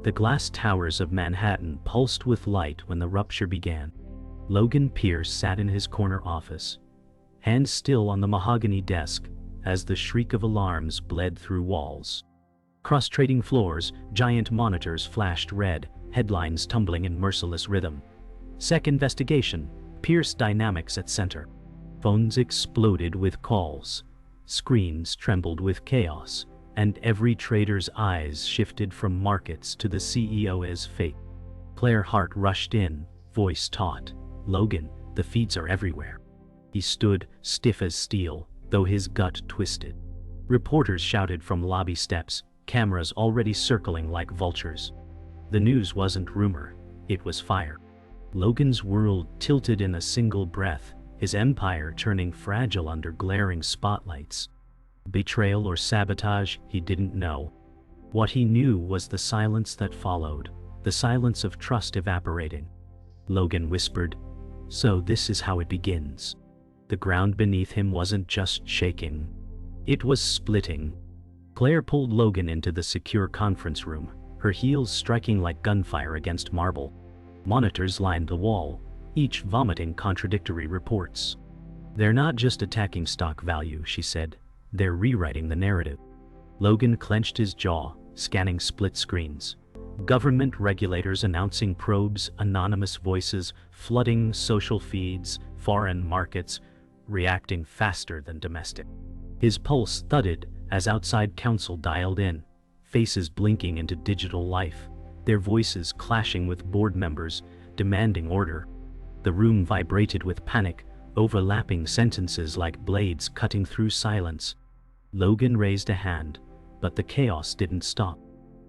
The glass towers of Manhattan pulsed with light when the rupture began. Logan Pierce sat in his corner office, hands still on the mahogany desk, as the shriek of alarms bled through walls. Cross-trading floors, giant monitors flashed red, headlines tumbling in merciless rhythm. SEC investigation, Pierce Dynamics at center. Phones exploded with calls. Screens trembled with chaos, and every trader's eyes shifted from markets to the CEO's fate. Claire Hart rushed in, voice taut. "Logan, the feeds are everywhere." He stood, stiff as steel, though his gut twisted. Reporters shouted from lobby steps, cameras already circling like vultures. The news wasn't rumor, it was fire. Logan's world tilted in a single breath, his empire turning fragile under glaring spotlights. Betrayal or sabotage, he didn't know. What he knew was the silence that followed, the silence of trust evaporating. Logan whispered, "So this is how it begins." The ground beneath him wasn't just shaking. It was splitting. Claire pulled Logan into the secure conference room, her heels striking like gunfire against marble. Monitors lined the wall, each vomiting contradictory reports. "They're not just attacking stock value," she said. "They're rewriting the narrative." Logan clenched his jaw, scanning split screens. Government regulators announcing probes, anonymous voices flooding social feeds, foreign markets reacting faster than domestic. His pulse thudded as outside counsel dialed in, faces blinking into digital life, their voices clashing with board members demanding order. The room vibrated with panic, overlapping sentences like blades cutting through silence. Logan raised a hand, but the chaos didn't stop.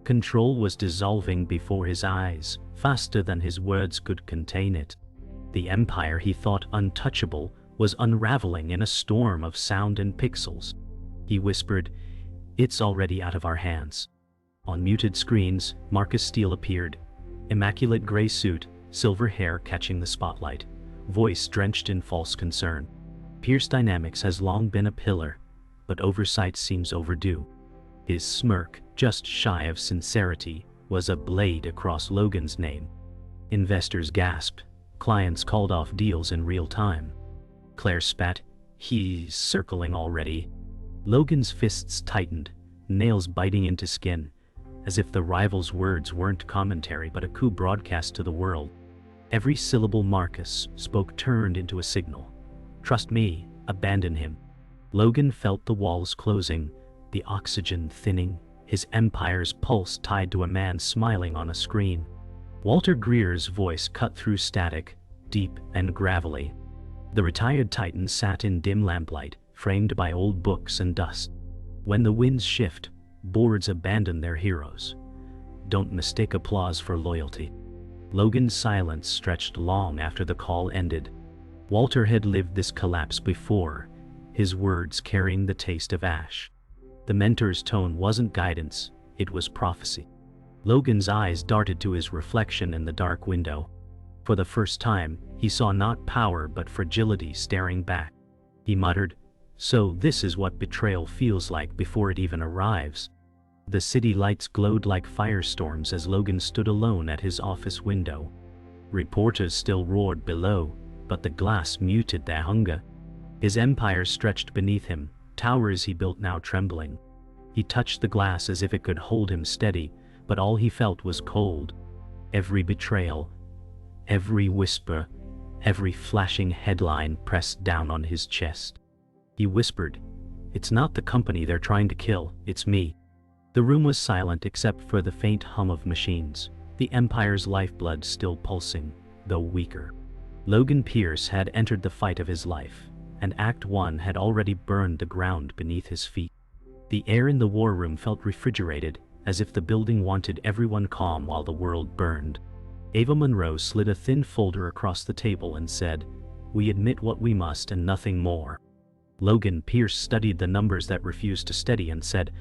Control was dissolving before his eyes, faster than his words could contain it. The empire he thought untouchable was unraveling in a storm of sound and pixels. He whispered, "It's already out of our hands." On muted screens, Marcus Steele appeared, immaculate gray suit, silver hair catching the spotlight, voice drenched in false concern. "Pierce Dynamics has long been a pillar, but oversight seems overdue." His smirk, just shy of sincerity, was a blade across Logan's name. Investors gasped, clients called off deals in real time. Claire spat, "He's circling already." Logan's fists tightened, nails biting into skin, as if the rival's words weren't commentary but a coup broadcast to the world. Every syllable Marcus spoke turned into a signal. "Trust me, abandon him." Logan felt the walls closing, the oxygen thinning, his empire's pulse tied to a man smiling on a screen. Walter Greer's voice cut through static, deep and gravelly. The retired titan sat in dim lamplight, framed by old books and dust. "When the winds shift, boards abandon their heroes. Don't mistake applause for loyalty." Logan's silence stretched long after the call ended. Walter had lived this collapse before, his words carrying the taste of ash. The mentor's tone wasn't guidance, it was prophecy. Logan's eyes darted to his reflection in the dark window. For the first time, he saw not power but fragility staring back. He muttered, "So this is what betrayal feels like before it even arrives." The city lights glowed like firestorms as Logan stood alone at his office window. Reporters still roared below, but the glass muted their hunger. His empire stretched beneath him, towers he built now trembling. He touched the glass as if it could hold him steady, but all he felt was cold. Every betrayal, every whisper, every flashing headline pressed down on his chest. He whispered, "It's not the company they're trying to kill, it's me." The room was silent except for the faint hum of machines, the empire's lifeblood still pulsing, though weaker. Logan Pierce had entered the fight of his life, and Act 1 had already burned the ground beneath his feet. The air in the war room felt refrigerated, as if the building wanted everyone calm while the world burned. Ava Monroe slid a thin folder across the table and said, "We admit what we must and nothing more." Logan Pierce studied the numbers that refused to steady and said,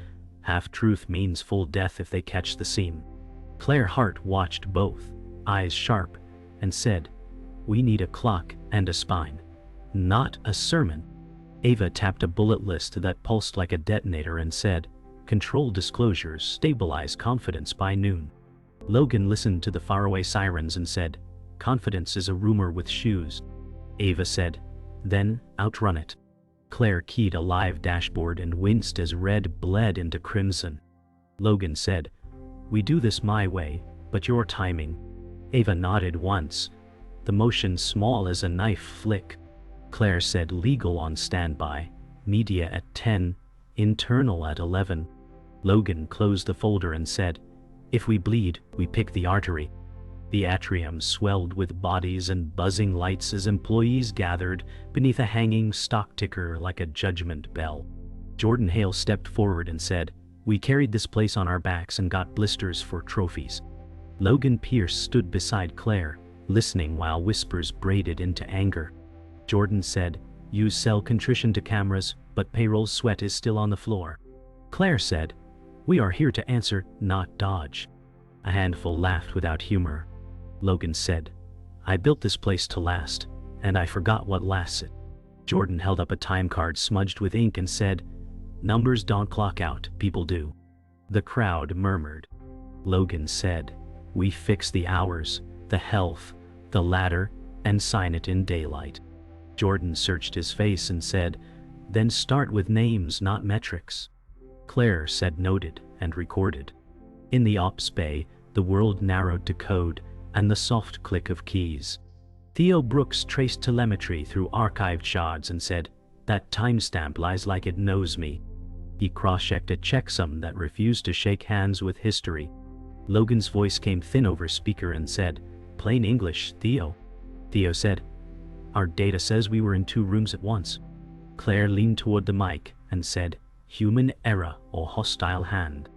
"Half-truth means full death if they catch the seam." Claire Hart watched both, eyes sharp, and said, "We need a clock and a spine. Not a sermon." Ava tapped a bullet list that pulsed like a detonator and said, "Control disclosures stabilize confidence by noon." Logan listened to the faraway sirens and said, "Confidence is a rumor with shoes." Ava said, "Then outrun it." Claire keyed a live dashboard and winced as red bled into crimson. Logan said, "We do this my way, but your timing." Ava nodded once, the motion small as a knife flick. Claire said, "Legal on standby, media at 10, internal at 11. Logan closed the folder and said, "If we bleed, we pick the artery." The atrium swelled with bodies and buzzing lights as employees gathered beneath a hanging stock ticker like a judgment bell. Jordan Hale stepped forward and said, "We carried this place on our backs and got blisters for trophies." Logan Pierce stood beside Claire, listening while whispers braided into anger. Jordan said, "You sell contrition to cameras, but payroll sweat is still on the floor." Claire said, "We are here to answer, not dodge." A handful laughed without humor. Logan said, "I built this place to last, and I forgot what lasts it." Jordan held up a time card smudged with ink and said, "Numbers don't clock out, people do." The crowd murmured. Logan said, "We fix the hours, the health, the ladder, and sign it in daylight." Jordan searched his face and said, "Then start with names, not metrics." Claire said noted and recorded. In the ops bay, the world narrowed to code and the soft click of keys. Theo Brooks traced telemetry through archived shards and said, "That timestamp lies like it knows me." He cross-checked a checksum that refused to shake hands with history. Logan's voice came thin over speaker and said, "Plain English, Theo." Theo said, "Our data says we were in 2 rooms at once." Claire leaned toward the mic and said, "Human error or hostile hand."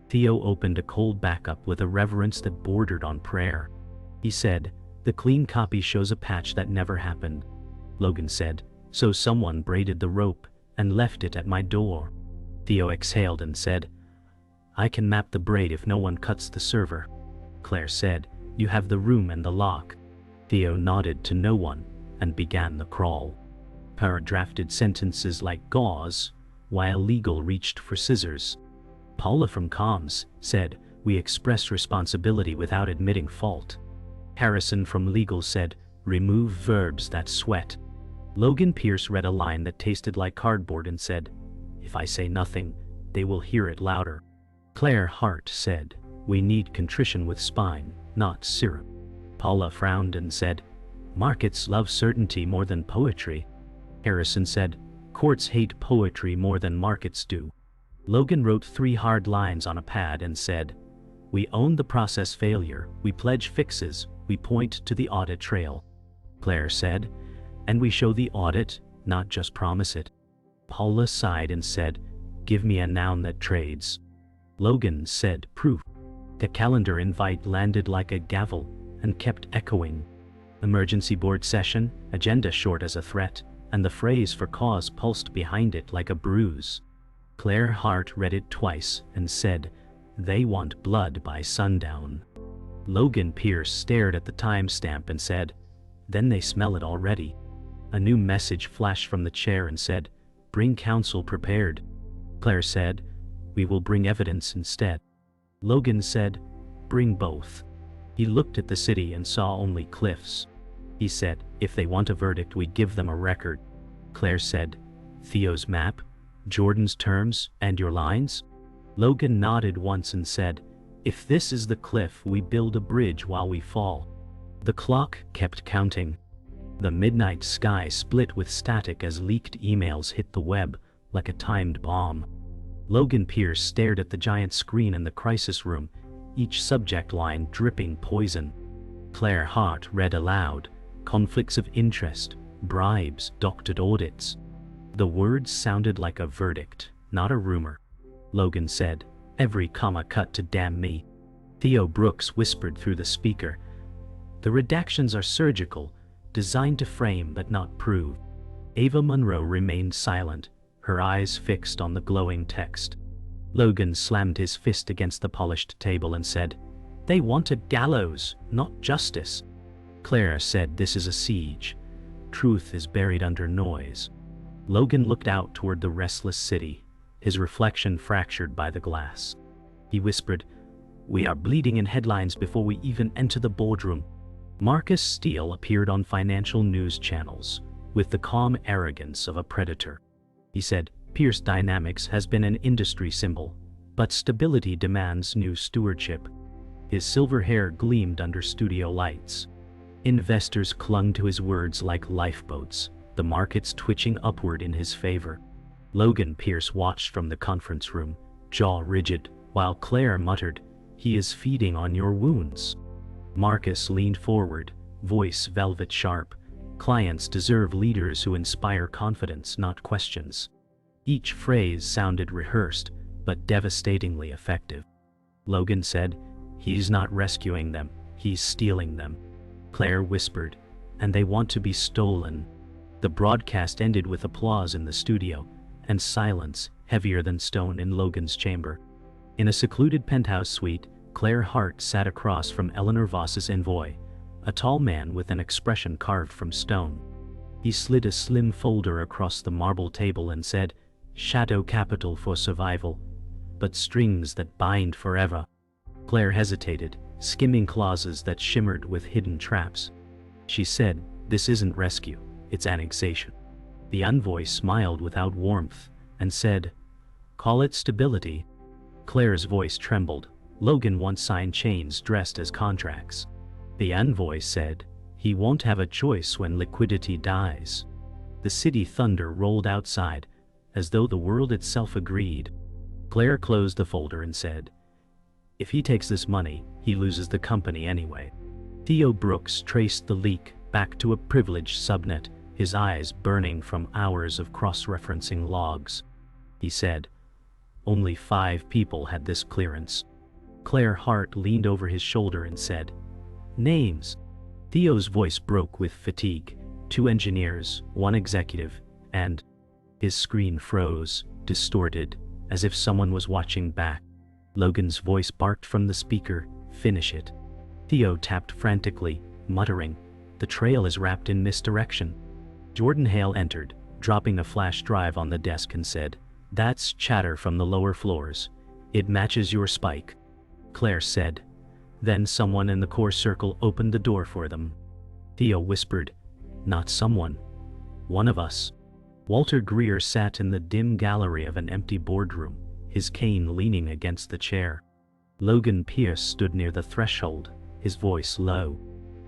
Theo opened a cold backup with a reverence that bordered on prayer. He said, "The clean copy shows a patch that never happened." Logan said, "So someone braided the rope and left it at my door." Theo exhaled and said, "I can map the braid if no one cuts the server." Claire said, "You have the room and the lock." Theo nodded to no one and began the crawl. Para drafted sentences like gauze, while legal reached for scissors. Paula from comms said, "We express responsibility without admitting fault." Harrison from legal said, "Remove verbs that sweat." Logan Pierce read a line that tasted like cardboard and said, "If I say nothing, they will hear it louder." Claire Hart said, "We need contrition with spine, not syrup." Paula frowned and said, "Markets love certainty more than poetry." Harrison said, "Courts hate poetry more than markets do." Logan wrote 3 hard lines on a pad and said, "We own the process failure, we pledge fixes, we point to the audit trail." Claire said, "And we show the audit, not just promise it." Paula sighed and said, "Give me a noun that trades." Logan said, "Proof." The calendar invite landed like a gavel and kept echoing. Emergency board session, agenda short as a threat, and the phrase for cause pulsed behind it like a bruise. Claire Hart read it twice and said, "They want blood by sundown." Logan Pierce stared at the timestamp and said, "Then they smell it already." A new message flashed from the chair and said, "Bring counsel prepared." Claire said, "We will bring evidence instead." Logan said, "Bring both." He looked at the city and saw only cliffs. He said, "If they want a verdict, we give them a record." Claire said, "Theo's map, Jordan's terms, and your lines?" Logan nodded once and said, "If this is the cliff, we build a bridge while we fall." The clock kept counting. The midnight sky split with static as leaked emails hit the web like a timed bomb. Logan Pierce stared at the giant screen in the crisis room, each subject line dripping poison. Claire Hart read aloud, "Conflicts of interest, bribes, doctored audits." The words sounded like a verdict, not a rumor. Logan said, "Every comma cut to damn me." Theo Brooks whispered through the speaker, "The redactions are surgical, designed to frame but not prove." Ava Monroe remained silent, her eyes fixed on the glowing text. Logan slammed his fist against the polished table and said, "They want a gallows, not justice." Claire said, "This is a siege. Truth is buried under noise." Logan looked out toward the restless city, his reflection fractured by the glass. He whispered, We are bleeding in headlines before we even enter the boardroom. Marcus Steele appeared on financial news channels with the calm arrogance of a predator. He said, Pierce Dynamics has been an industry symbol, but stability demands new stewardship. His silver hair gleamed under studio lights. Investors clung to his words like lifeboats, the markets twitching upward in his favor. Logan Pierce watched from the conference room, jaw rigid, while Claire muttered, "He is feeding on your wounds." Marcus leaned forward, voice velvet sharp. Clients deserve leaders who inspire confidence, not questions. Each phrase sounded rehearsed, but devastatingly effective. Logan said, "He's not rescuing them, he's stealing them." Claire whispered, "And they want to be stolen." The broadcast ended with applause in the studio, and silence, heavier than stone, in Logan's chamber. In a secluded penthouse suite, Claire Hart sat across from Eleanor Voss's envoy, a tall man with an expression carved from stone. He slid a slim folder across the marble table and said, "Shadow capital for survival, but strings that bind forever." Claire hesitated, skimming clauses that shimmered with hidden traps. She said, "This isn't rescue, it's annexation." The envoy smiled without warmth and said, "Call it stability." Claire's voice trembled. Logan once signed chains dressed as contracts. The envoy said, "He won't have a choice when liquidity dies." The city thunder rolled outside, as though the world itself agreed. Claire closed the folder and said, "If he takes this money, he loses the company anyway." Theo Brooks traced the leak back to a privileged subnet, his eyes burning from hours of cross-referencing logs. He said, "Only 5 people had this clearance." Claire Hart leaned over his shoulder and said, "Names." Theo's voice broke with fatigue. 2 engineers, 1 executive, and his screen froze, distorted, as if someone was watching back. Logan's voice barked from the speaker, "Finish it." Theo tapped frantically, muttering, "The trail is wrapped in misdirection." Jordan Hale entered, dropping a flash drive on the desk, and said, "That's chatter from the lower floors. It matches your spike." Claire said. Then someone in the core circle opened the door for them. Theo whispered, "Not someone. One of us." Walter Greer sat in the dim gallery of an empty boardroom, his cane leaning against the chair. Logan Pierce stood near the threshold, his voice low.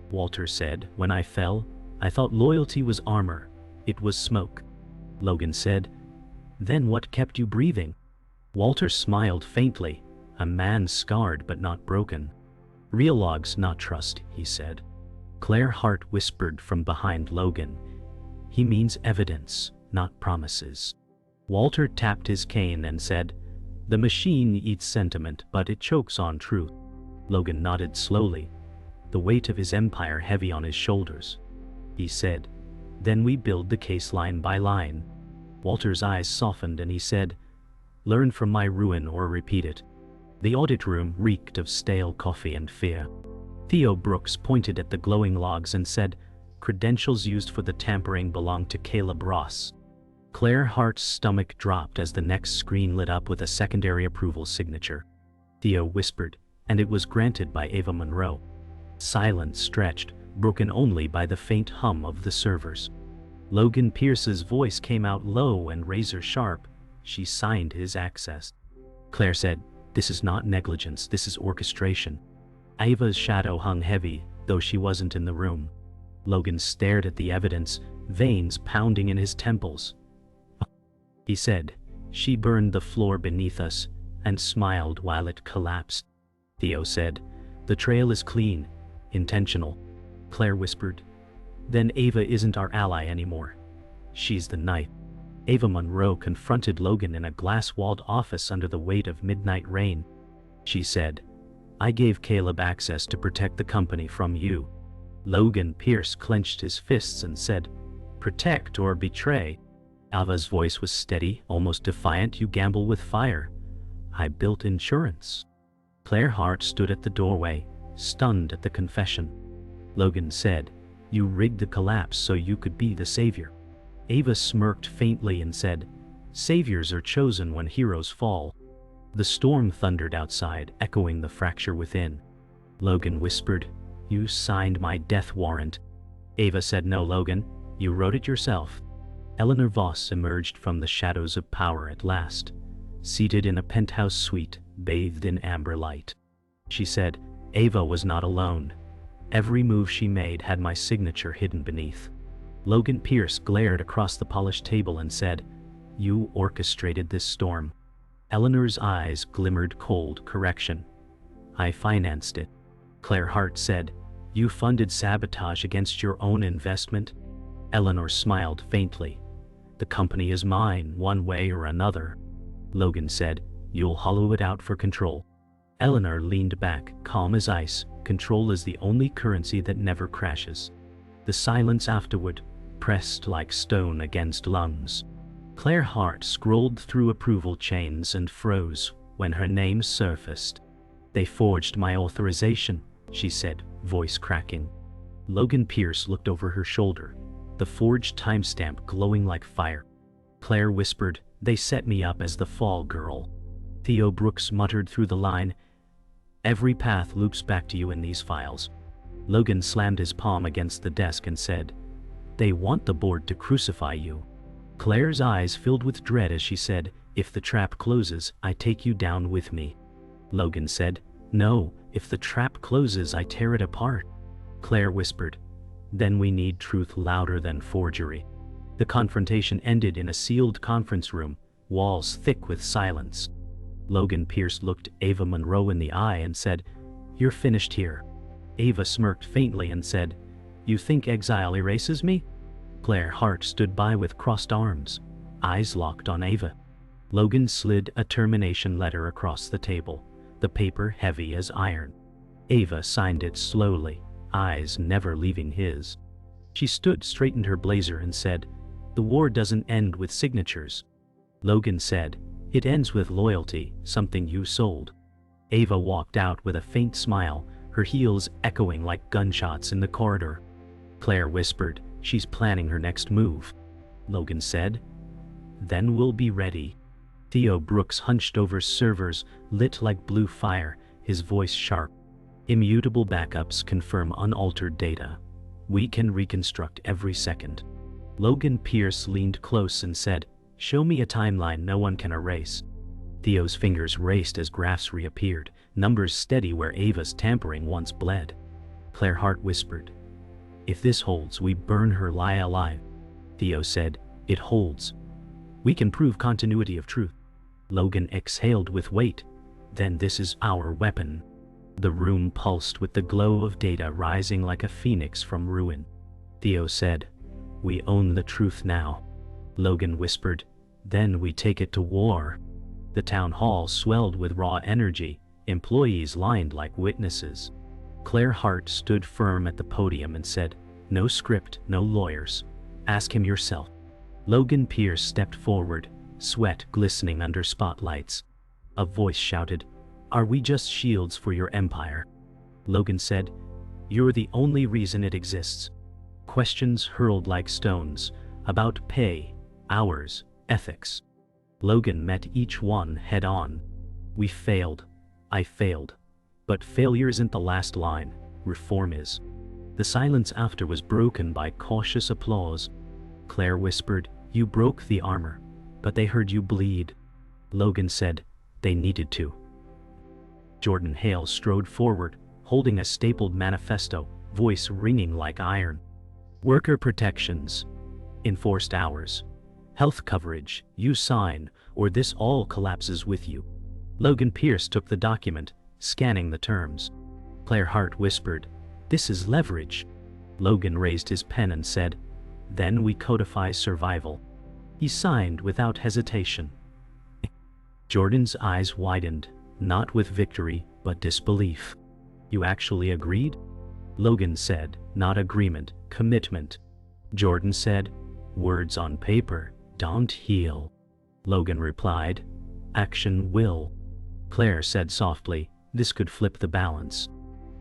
Walter said, "When I fell, I thought loyalty was armor. It was smoke." Logan said, "Then what kept you breathing?" Walter smiled faintly, a man scarred but not broken. "Real logs, not trust," he said. Claire Hart whispered from behind Logan, "He means evidence, not promises." Walter tapped his cane and said, "The machine eats sentiment, but it chokes on truth." Logan nodded slowly, the weight of his empire heavy on his shoulders. He said, "Then we build the case line by line." Walter's eyes softened and he said, "Learn from my ruin or repeat it." The audit room reeked of stale coffee and fear. Theo Brooks pointed at the glowing logs and said, "Credentials used for the tampering belong to Caleb Ross." Claire Hart's stomach dropped as the next screen lit up with a secondary approval signature. Theo whispered, "And it was granted by Ava Monroe." Silence stretched, broken only by the faint hum of the servers. Logan Pierce's voice came out low and razor sharp. "She signed his access." Claire said, "This is not negligence, this is orchestration." Ava's shadow hung heavy, though she wasn't in the room. Logan stared at the evidence, veins pounding in his temples. He said, "She burned the floor beneath us," and smiled while it collapsed. Theo said, "The trail is clean, intentional." Claire whispered, "Then Ava isn't our ally anymore. She's the knife." Ava Monroe confronted Logan in a glass-walled office under the weight of midnight rain. She said, "I gave Caleb access to protect the company from you." Logan Pierce clenched his fists and said, "Protect or betray?" Ava's voice was steady, almost defiant. "You gamble with fire. I built insurance." Claire Hart stood at the doorway, stunned at the confession. Logan said, "You rigged the collapse so you could be the savior." Ava smirked faintly and said, "Saviors are chosen when heroes fall." The storm thundered outside, echoing the fracture within. Logan whispered, "You signed my death warrant." Ava said, "No, Logan, you wrote it yourself." Eleanor Voss emerged from the shadows of power at last, seated in a penthouse suite bathed in amber light. She said, "Ava was not alone. Every move she made had my signature hidden beneath." Logan Pierce glared across the polished table and said, "You orchestrated this storm." Eleanor's eyes glimmered cold correction. "I financed it." Claire Hart said, "You funded sabotage against your own investment?" Eleanor smiled faintly. "The company is mine, one way or another." Logan said, "You'll hollow it out for control." Eleanor leaned back, calm as ice. "Control is the only currency that never crashes." The silence afterward pressed like stone against lungs. Claire Hart scrolled through approval chains and froze when her name surfaced. "They forged my authorization," she said, voice cracking. Logan Pierce looked over her shoulder, the forged timestamp glowing like fire. Claire whispered, "They set me up as the fall girl." Theo Brooks muttered through the line, "Every path loops back to you in these files." Logan slammed his palm against the desk and said, "They want the board to crucify you." Claire's eyes filled with dread as she said, "If the trap closes, I take you down with me." Logan said, "No, if the trap closes, I tear it apart." Claire whispered, "Then we need truth louder than forgery." The confrontation ended in a sealed conference room, walls thick with silence. Logan Pierce looked Ava Monroe in the eye and said, "You're finished here." Ava smirked faintly and said, "You think exile erases me?" Claire Hart stood by with crossed arms, eyes locked on Ava. Logan slid a termination letter across the table, the paper heavy as iron. Ava signed it slowly, eyes never leaving his. She straightened her blazer and said, "The war doesn't end with signatures." Logan said, "It ends with loyalty, something you sold." Ava walked out with a faint smile, her heels echoing like gunshots in the corridor. Claire whispered, "She's planning her next move." Logan said, "Then we'll be ready." Theo Brooks hunched over servers, lit like blue fire, his voice sharp. "Immutable backups confirm unaltered data. We can reconstruct every second." Logan Pierce leaned close and said, "Show me a timeline no one can erase." Theo's fingers raced as graphs reappeared, numbers steady where Ava's tampering once bled. Claire Hart whispered, "If this holds, we burn her lie alive." Theo said, "It holds. We can prove continuity of truth." Logan exhaled with weight. "Then this is our weapon." The room pulsed with the glow of data rising like a phoenix from ruin. Theo said, "We own the truth now." Logan whispered, "Then we take it to war." The town hall swelled with raw energy, employees lined like witnesses. Claire Hart stood firm at the podium and said, "No script, no lawyers. Ask him yourself." Logan Pierce stepped forward, sweat glistening under spotlights. A voice shouted, "Are we just shields for your empire?" Logan said, "You're the only reason it exists." Questions hurled like stones, about pay, hours, ethics. Logan met each one head on. "We failed. I failed. But failure isn't the last line, reform is." The silence after was broken by cautious applause. Claire whispered, "You broke the armor, but they heard you bleed." Logan said, "They needed to." Jordan Hale strode forward, holding a stapled manifesto, voice ringing like iron. "Worker protections. Enforced hours. Health coverage, you sign, or this all collapses with you." Logan Pierce took the document, scanning the terms. Claire Hart whispered, "This is leverage." Logan raised his pen and said, "Then we codify survival." He signed without hesitation. Jordan's eyes widened, not with victory, but disbelief. "You actually agreed?" Logan said, "Not agreement, commitment." Jordan said, "Words on paper don't heal." Logan replied, "Action will." Claire said softly, "This could flip the balance."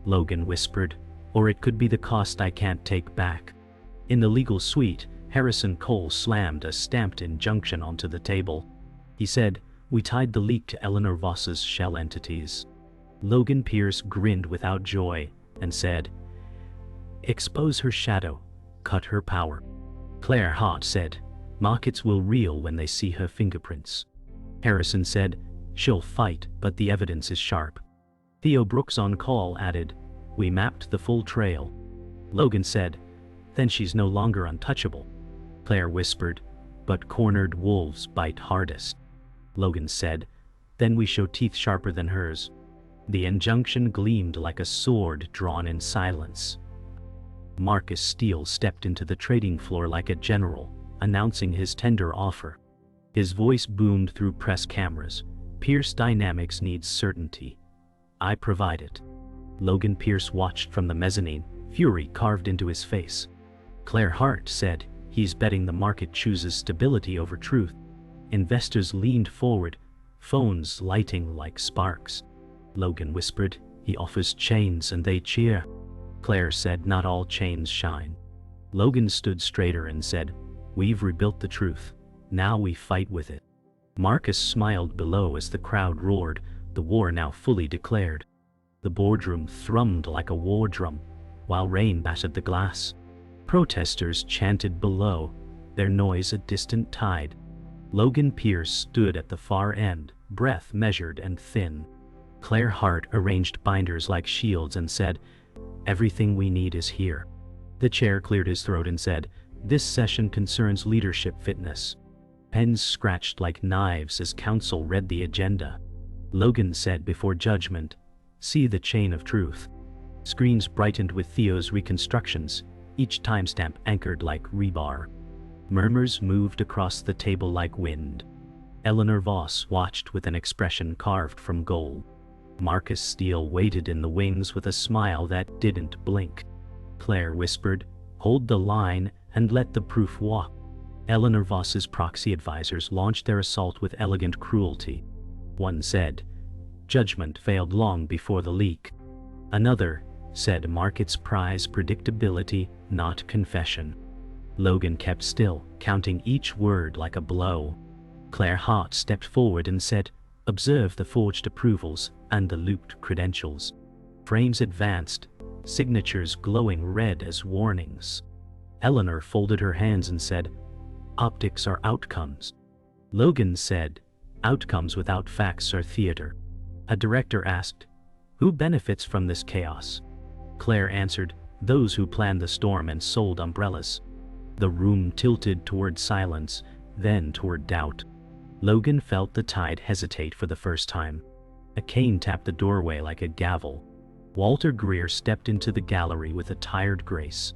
Logan whispered, "Or it could be the cost I can't take back." In the legal suite, Harrison Cole slammed a stamped injunction onto the table. He said, We tied the leak to Eleanor Voss's shell entities. Logan Pierce grinned without joy and said, expose her shadow, cut her power. Claire Hart said, markets will reel when they see her fingerprints. Harrison said, she'll fight, but the evidence is sharp. Theo Brooks on call added, we mapped the full trail. Logan said, then she's no longer untouchable. Claire whispered, but cornered wolves bite hardest. Logan said, then we show teeth sharper than hers. The injunction gleamed like a sword drawn in silence. Marcus Steele stepped into the trading floor like a general, announcing his tender offer. His voice boomed through press cameras. Pierce Dynamics needs certainty. I provide it. Logan Pierce watched from the mezzanine, fury carved into his face. Claire Hart said, he's betting the market chooses stability over truth. Investors leaned forward, phones lighting like sparks. Logan whispered, he offers chains and they cheer. Claire said, not all chains shine. Logan stood straighter and said, we've rebuilt the truth. Now we fight with it. Marcus smiled below as the crowd roared, the war now fully declared. The boardroom thrummed like a war drum, while rain battered the glass. Protesters chanted below, their noise a distant tide. Logan Pierce stood at the far end, breath measured and thin. Claire Hart arranged binders like shields and said, everything we need is here. The chair cleared his throat and said, this session concerns leadership fitness. Pens scratched like knives as counsel read the agenda. Logan said before judgment, see the chain of truth. Screens brightened with Theo's reconstructions, each timestamp anchored like rebar. Murmurs moved across the table like wind. Eleanor Voss watched with an expression carved from gold. Marcus Steele waited in the wings with a smile that didn't blink. Claire whispered, hold the line and let the proof walk. Eleanor Voss's proxy advisors launched their assault with elegant cruelty. One said, judgment failed long before the leak. Another said markets prize predictability, not confession. Logan kept still, counting each word like a blow. Claire Hart stepped forward and said, observe the forged approvals and the looped credentials. Frames advanced, signatures glowing red as warnings. Eleanor folded her hands and said, optics are outcomes. Logan said, outcomes without facts are theater. A director asked, who benefits from this chaos? Claire answered, those who planned the storm and sold umbrellas. The room tilted toward silence, then toward doubt. Logan felt the tide hesitate for the first time. A cane tapped the doorway like a gavel. Walter Greer stepped into the gallery with a tired grace.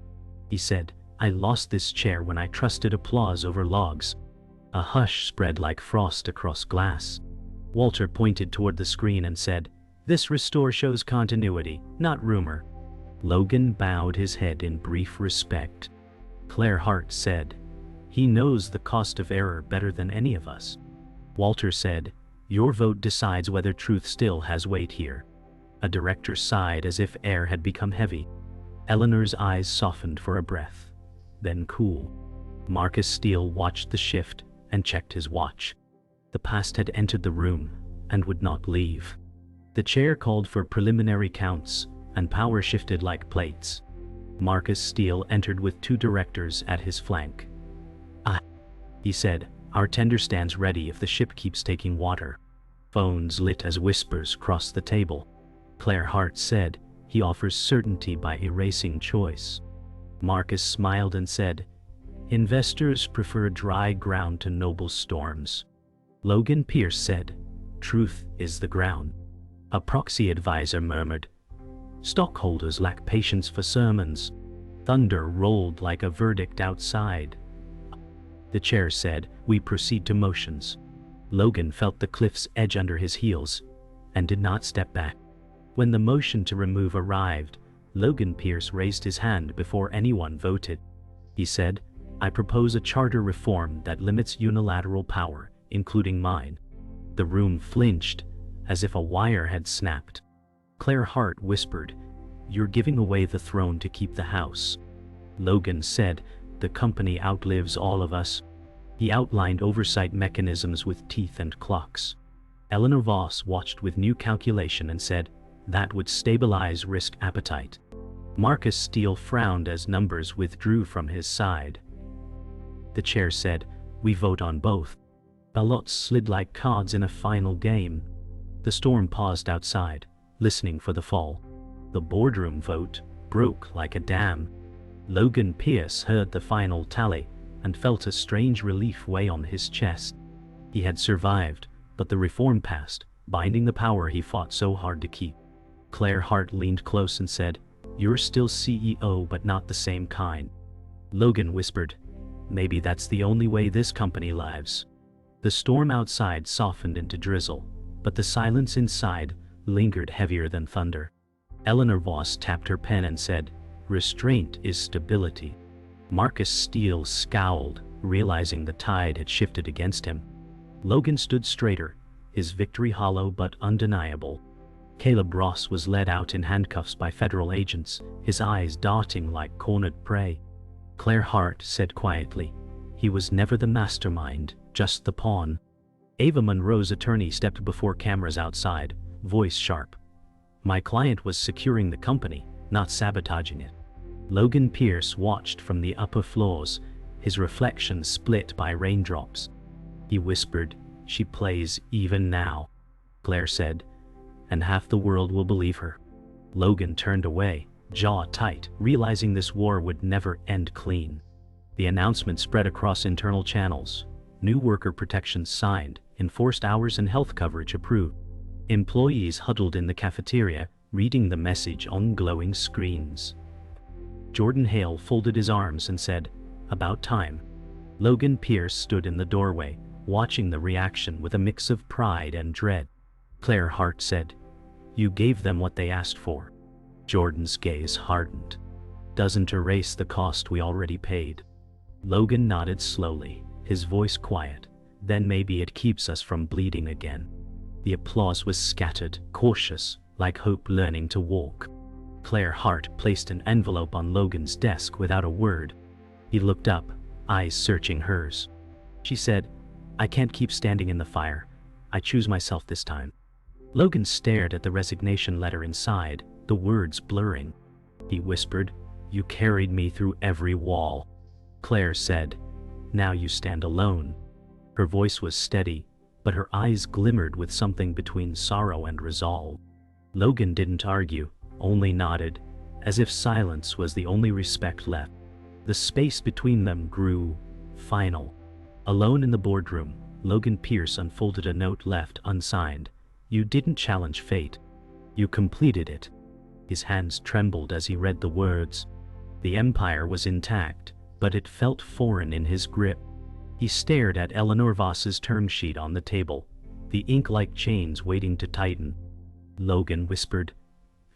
He said, I lost this chair when I trusted applause over logs. A hush spread like frost across glass. Walter pointed toward the screen and said, this restore shows continuity, not rumor. Logan bowed his head in brief respect. Claire Hart said, he knows the cost of error better than any of us. Walter said, your vote decides whether truth still has weight here. A director sighed as if air had become heavy. Eleanor's eyes softened for a breath, then cool. Marcus Steele watched the shift and checked his watch. The past had entered the room and would not leave. The chair called for preliminary counts, and power shifted like plates. Marcus Steele entered with two directors at his flank. He said, our tender stands ready if the ship keeps taking water. Phones lit as whispers crossed the table. Claire Hart said, he offers certainty by erasing choice. Marcus smiled and said, investors prefer dry ground to noble storms. Logan Pierce said, truth is the ground. A proxy advisor murmured, stockholders lack patience for sermons. Thunder rolled like a verdict outside. The chair said, we proceed to motions. Logan felt the cliff's edge under his heels and did not step back. When the motion to remove arrived, Logan Pierce raised his hand before anyone voted. He said, I propose a charter reform that limits unilateral power, including mine. The room flinched, as if a wire had snapped. Claire Hart whispered, you're giving away the throne to keep the house. Logan said, the company outlives all of us. He outlined oversight mechanisms with teeth and clocks. Eleanor Voss watched with new calculation and said, "That would stabilize risk appetite." Marcus Steele frowned as numbers withdrew from his side. The chair said, "We vote on both." Ballots slid like cards in a final game. The storm paused outside, listening for the fall. The boardroom vote broke like a dam. Logan Pierce heard the final tally and felt a strange relief weigh on his chest. He had survived, but the reform passed, binding the power he fought so hard to keep. Claire Hart leaned close and said, "You're still CEO, but not the same kind." Logan whispered, "Maybe that's the only way this company lives." The storm outside softened into drizzle, but the silence inside lingered heavier than thunder. Eleanor Voss tapped her pen and said, "Restraint is stability." Marcus Steele scowled, realizing the tide had shifted against him. Logan stood straighter, his victory hollow but undeniable. Caleb Ross was led out in handcuffs by federal agents, his eyes darting like cornered prey. Claire Hart said quietly, "He was never the mastermind, just the pawn." Ava Monroe's attorney stepped before cameras outside, voice sharp. "My client was securing the company, not sabotaging it." Logan Pierce watched from the upper floors, his reflection split by raindrops. He whispered, "She plays even now," Claire said, "and half the world will believe her." Logan turned away, jaw tight, realizing this war would never end clean. The announcement spread across internal channels. New worker protections signed, enforced hours and health coverage approved. Employees huddled in the cafeteria, reading the message on glowing screens. Jordan Hale folded his arms and said, "About time." Logan Pierce stood in the doorway, watching the reaction with a mix of pride and dread. Claire Hart said, "You gave them what they asked for." Jordan's gaze hardened. "Doesn't erase the cost we already paid." Logan nodded slowly, his voice quiet. "Then maybe it keeps us from bleeding again." The applause was scattered, cautious, like hope learning to walk. Claire Hart placed an envelope on Logan's desk without a word. He looked up, eyes searching hers. She said, "I can't keep standing in the fire. I choose myself this time." Logan stared at the resignation letter inside, the words blurring. He whispered, "You carried me through every wall." Claire said, "Now you stand alone." Her voice was steady, but her eyes glimmered with something between sorrow and resolve. Logan didn't argue, only nodded, as if silence was the only respect left. The space between them grew final. Alone in the boardroom, Logan Pierce unfolded a note left unsigned. "You didn't challenge fate. You completed it." His hands trembled as he read the words. The empire was intact, but it felt foreign in his grip. He stared at Eleanor Voss's term sheet on the table, the ink like chains waiting to tighten. Logan whispered,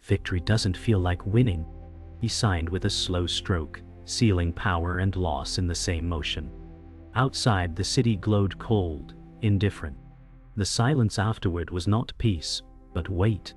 "Victory doesn't feel like winning." He signed with a slow stroke, sealing power and loss in the same motion. Outside, the city glowed cold, indifferent. The silence afterward was not peace, but weight.